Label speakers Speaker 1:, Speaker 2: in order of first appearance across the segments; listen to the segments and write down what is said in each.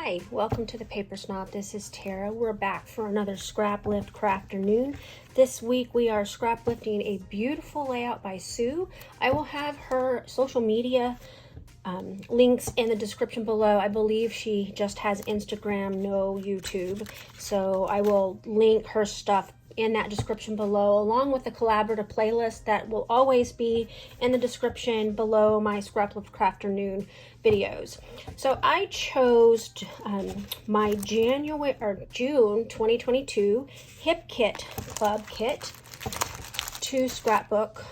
Speaker 1: Hi, welcome to the Paper Snob. This is Tara. We're back for another Scraplift Crafternoon. This week we are scrap lifting a beautiful layout by Sue. I will have her social media links in the description below. I believe she just has Instagram, no YouTube. So I will link her stuff in that description below, along with the collaborative playlist that will always be in the description below my Scraplift Crafternoon videos. So I chose my June 2022 Hip Kit Club kit to scrapbook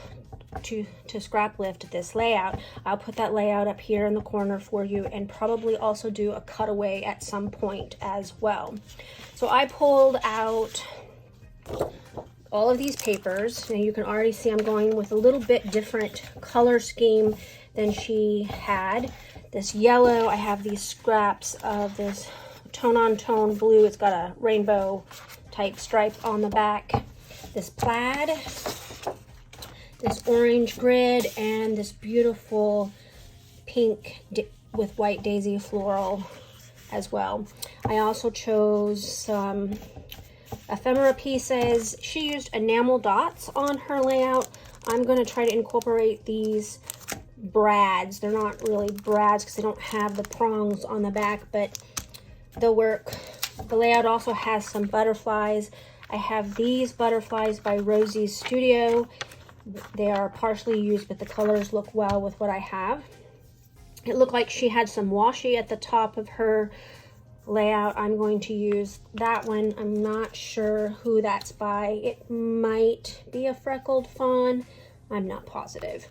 Speaker 1: to scrap lift this layout. I'll put that layout up here in the corner for you, and probably also do a cutaway at some point as well. So I pulled out all of these papers, and you can already see I'm going with a little bit different color scheme than she had. This yellow, I have these scraps of this tone-on-tone blue. It's got a rainbow type stripe on the back. This plaid, this orange grid, and this beautiful pink with white daisy floral as well. I also chose some ephemera pieces. She used enamel dots on her layout. I'm going to try to incorporate these brads. They're not really brads because they don't have the prongs on the back, but they'll work. The layout also has some butterflies. I have these butterflies by Rosie's Studio. They are partially used, but the colors look well with what I have. It looked like she had some washi at the top of her layout. I'm going to use that one. I'm not sure who that's by. It might be a freckled fawn. I'm not positive.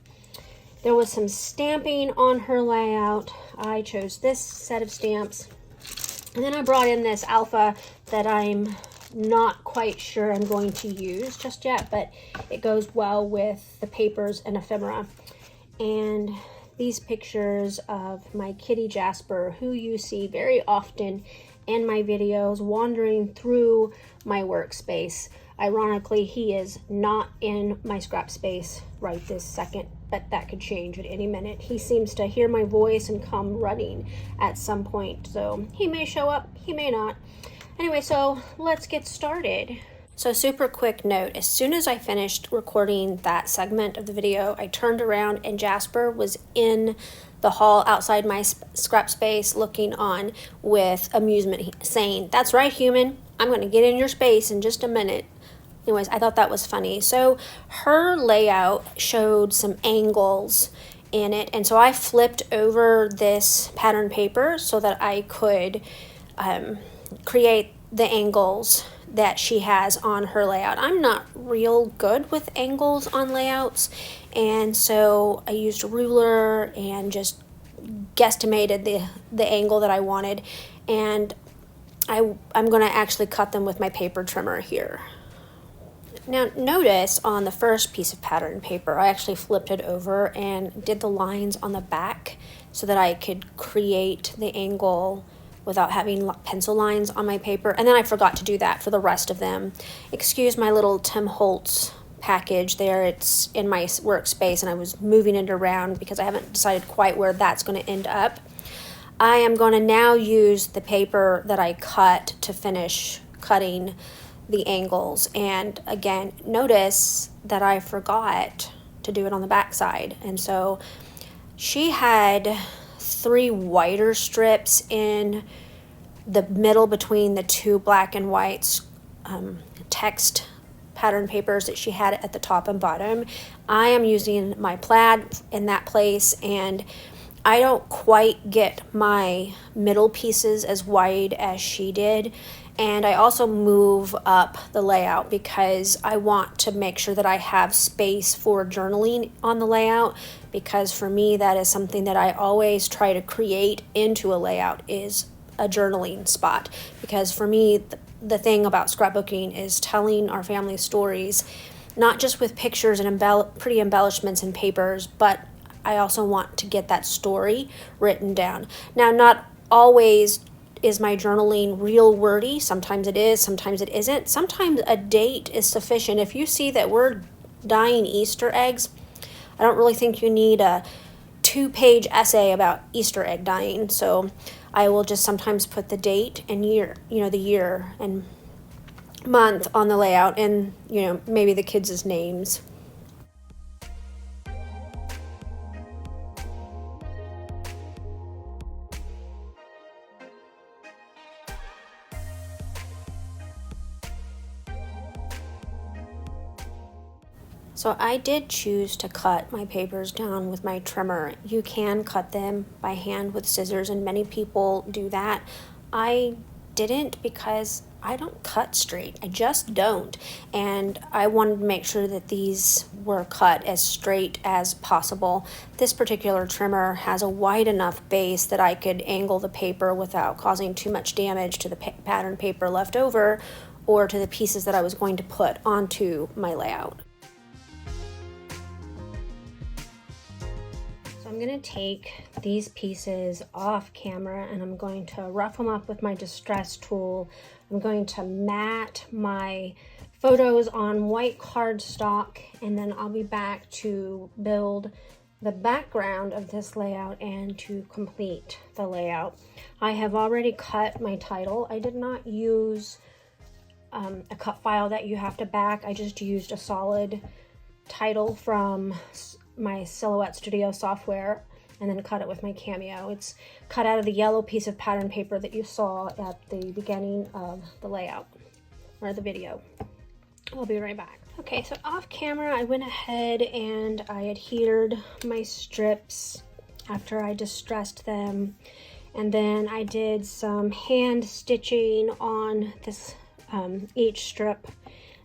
Speaker 1: There was some stamping on her layout. I chose this set of stamps. And then I brought in this alpha that I'm not quite sure I'm going to use just yet, but it goes well with the papers and ephemera. And these pictures of my kitty Jasper, who you see very often in my videos wandering through my workspace. Ironically, he is not in my scrap space right this second, but that could change at any minute. He seems to hear my voice and come running at some point, so he may show up, he may not. Anyway, so let's get started. So super quick note, as soon as I finished recording that segment of the video, I turned around and Jasper was in the hall outside my scrap space looking on with amusement, saying, "That's right, human, I'm going to get in your space in just a minute." Anyways, I thought that was funny. So her layout showed some angles in it, and so I flipped over this pattern paper so that I could create the angles that she has on her layout. I'm not real good with angles on layouts, and so I used a ruler and just guesstimated the angle that I wanted, and I'm going to actually cut them with my paper trimmer here. Now notice on the first piece of pattern paper, I actually flipped it over and did the lines on the back so that I could create the angle without having pencil lines on my paper. And then I forgot to do that for the rest of them. Excuse my little Tim Holtz package there. It's in my workspace and I was moving it around because I haven't decided quite where that's going to end up. I am going to now use the paper that I cut to finish cutting the angles. And again, notice that I forgot to do it on the back side. And so she had 3 whiter strips in the middle between the 2 black and white text pattern papers that she had at the top and bottom. I am using my plaid in that place, and I don't quite get my middle pieces as wide as she did. And I also move up the layout because I want to make sure that I have space for journaling on the layout, because for me that is something that I always try to create into a layout, is a journaling spot. Because for me the thing about scrapbooking is telling our family stories, not just with pictures and pretty embellishments and papers, but I also want to get that story written down. Now, not always is my journaling real wordy. Sometimes it is, sometimes it isn't. Sometimes a date is sufficient. If you see that we're dyeing Easter eggs, I don't really think you need a 2-page essay about Easter egg dyeing. So I will just sometimes put the date and year, the year and month on the layout, and maybe the kids' names. So I did choose to cut my papers down with my trimmer. You can cut them by hand with scissors, and many people do that. I didn't because I don't cut straight. I just don't. And I wanted to make sure that these were cut as straight as possible. This particular trimmer has a wide enough base that I could angle the paper without causing too much damage to the pattern paper left over or to the pieces that I was going to put onto my layout. I'm going to take these pieces off camera and I'm going to rough them up with my distress tool. I'm going to mat my photos on white cardstock, and then I'll be back to build the background of this layout and to complete the layout. I have already cut my title. I did not use a cut file that you have to back. I just used a solid title from my Silhouette Studio software and then cut it with my Cameo. It's cut out of the yellow piece of pattern paper that you saw at the beginning of the layout or the video. I'll be right back. Okay, so off camera I went ahead and I adhered my strips after I distressed them, and then I did some hand stitching on this each strip.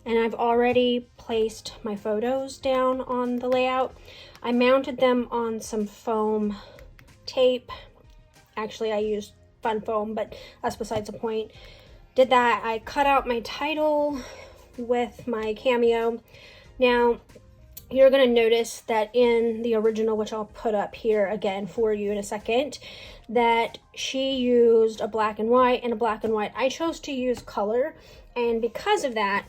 Speaker 1: And I've already placed my photos down on the layout. I mounted them on some foam tape. Actually, I used fun foam, but that's besides the point. Did that. I cut out my title with my Cameo. Now, you're going to notice that in the original, which I'll put up here again for you in a second, that she used a black and white and a black and white. I chose to use color, and because of that,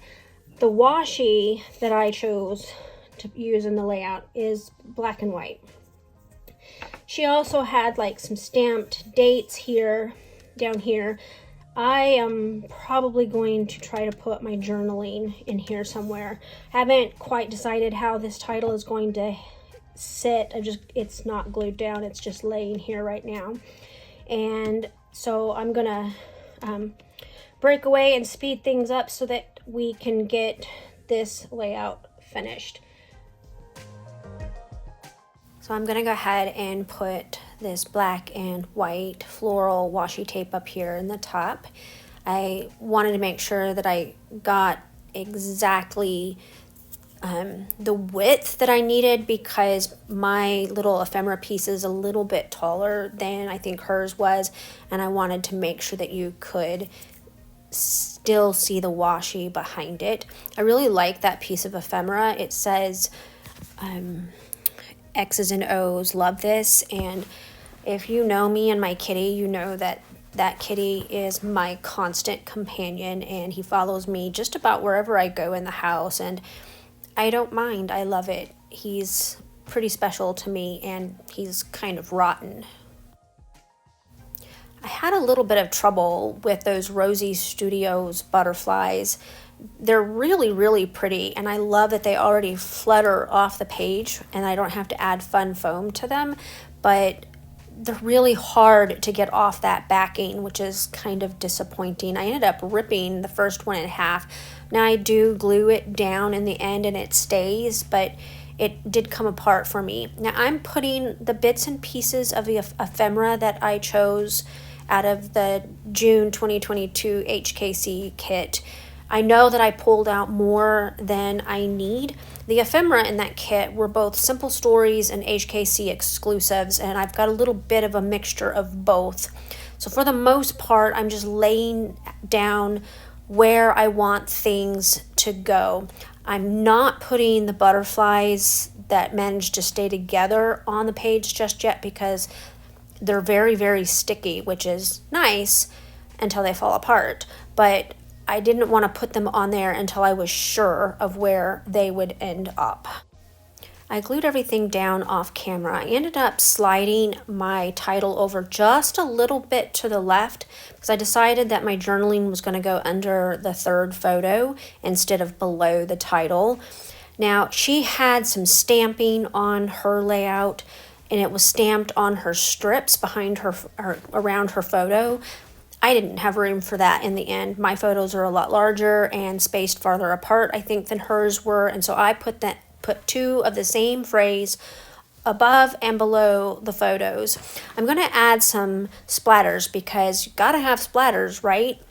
Speaker 1: the washi that I chose to use in the layout is black and white. She also had like some stamped dates here, down here. I am probably going to try to put my journaling in here somewhere. Haven't quite decided how this title is going to sit. It's not glued down, it's just laying here right now. And so I'm gonna break away and speed things up so that we can get this layout finished. So I'm gonna go ahead and put this black and white floral washi tape up here in the top. I wanted to make sure that I got exactly the width that I needed, because my little ephemera piece is a little bit taller than I think hers was, and I wanted to make sure that you could still see the washi behind it. I really like that piece of ephemera. It says X's and O's, love this. And if you know me and my kitty, you know that that kitty is my constant companion, and he follows me just about wherever I go in the house, and I don't mind. I love it. He's pretty special to me, and he's kind of rotten. I had a little bit of trouble with those Rosie Studios butterflies. They're really, really pretty, and I love that they already flutter off the page and I don't have to add fun foam to them, but they're really hard to get off that backing, which is kind of disappointing. I ended up ripping the first one in half. Now I do glue it down in the end and it stays, but it did come apart for me. Now I'm putting the bits and pieces of the ephemera that I chose out of the June 2022 HKC kit. I know that I pulled out more than I need. The ephemera in that kit were both Simple Stories and HKC exclusives, and I've got a little bit of a mixture of both. So for the most part, I'm just laying down where I want things to go. I'm not putting the butterflies that managed to stay together on the page just yet because they're very, very sticky, which is nice until they fall apart. But I didn't want to put them on there until I was sure of where they would end up. I glued everything down off camera. I ended up sliding my title over just a little bit to the left because I decided that my journaling was going to go under the third photo instead of below the title. Now, she had some stamping on her layout, and it was stamped on her strips behind her around her photo. I didn't have room for that in the end. My photos are a lot larger and spaced farther apart, I think, than hers were, and so I put two of the same phrase above and below the photos. I'm going to add some splatters because you got to have splatters, right?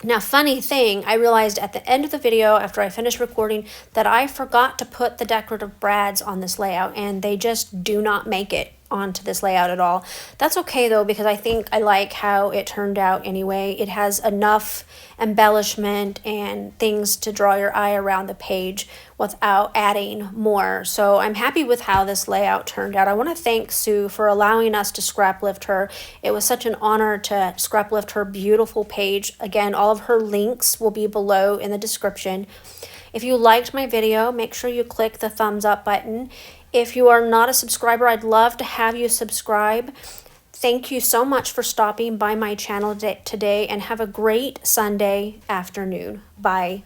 Speaker 1: Now, funny thing, I realized at the end of the video after I finished recording that I forgot to put the decorative brads on this layout, and they just do not make it onto this layout at all. That's okay though, because I think I like how it turned out anyway. It has enough embellishment and things to draw your eye around the page without adding more. So I'm happy with how this layout turned out. I want to thank Sue for allowing us to scrap lift her. It was such an honor to scrap lift her beautiful page. Again, all of her links will be below in the description. If you liked my video, make sure you click the thumbs up button. If you are not a subscriber, I'd love to have you subscribe. Thank you so much for stopping by my channel today, and have a great Sunday afternoon. Bye.